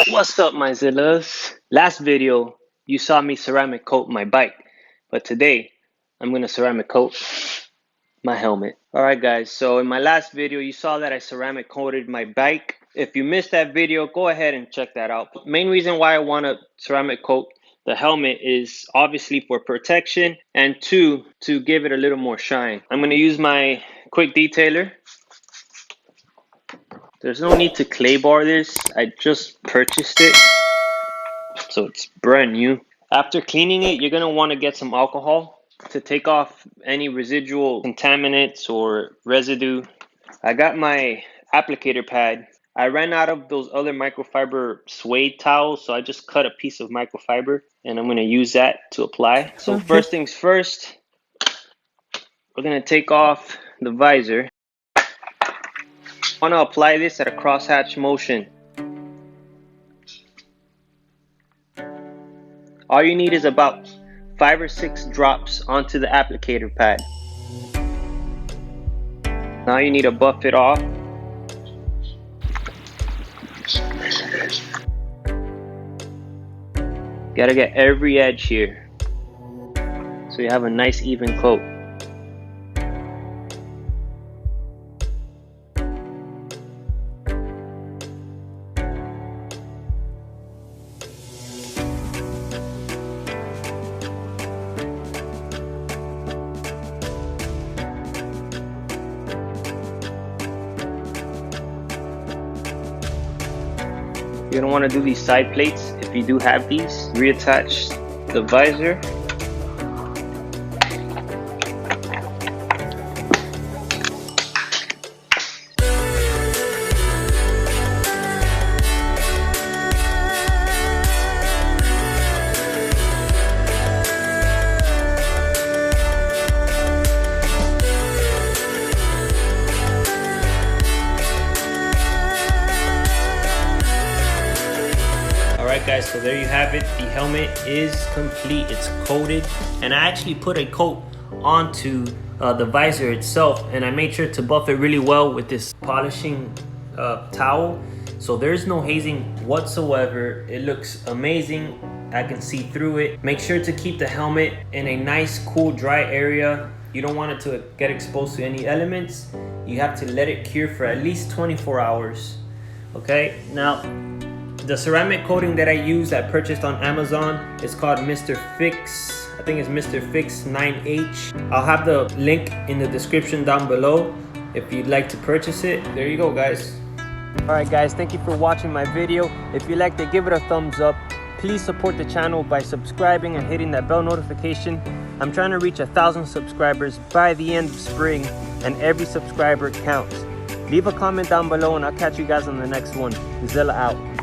What's up, my Zillas? Last video you saw me ceramic coat my bike, but today I'm gonna ceramic coat my helmet. Alright guys, so in my last video you saw that I ceramic coated my bike. If you missed that video, go ahead and check that out. Main reason why I want to ceramic coat the helmet is obviously for protection, and two, to give it a little more shine. I'm gonna use my quick detailer. There's no need to clay bar this. I just purchased it, so it's brand new. After cleaning it, you're gonna want to get some alcohol to take off any residual contaminants or residue. I got my applicator pad. I ran out of those other microfiber suede towels, so I just cut a piece of microfiber and I'm gonna use that to apply. So first things first, we're gonna take off the visor. I want to apply this at a crosshatch motion. All you need is about 5 or 6 drops onto the applicator pad. Now you need to buff it off. Gotta get every edge here so you have a nice even coat. You're gonna want to do these side plates. If you do have these, reattach the visor. Alright guys, so there you have it. The helmet is complete. It's coated, and I actually put a coat onto the visor itself, and I made sure to buff it really well with this polishing towel, so there's no hazing whatsoever. It looks amazing. I can see through it. Make sure to keep the helmet in a nice, cool, dry area. You don't want it to get exposed to any elements. You have to let it cure for at least 24 hours. Okay, now the ceramic coating that I used, I purchased on Amazon, is called Mr. Fix. I think it's Mr. Fix 9H. I'll have the link in the description down below if you'd like to purchase it. There you go, guys. Alright guys, thank you for watching my video. If you liked it, give it a thumbs up. Please support the channel by subscribing and hitting that bell notification. I'm trying to reach 1,000 subscribers by the end of spring, and every subscriber counts. Leave a comment down below and I'll catch you guys on the next one. Zilla out.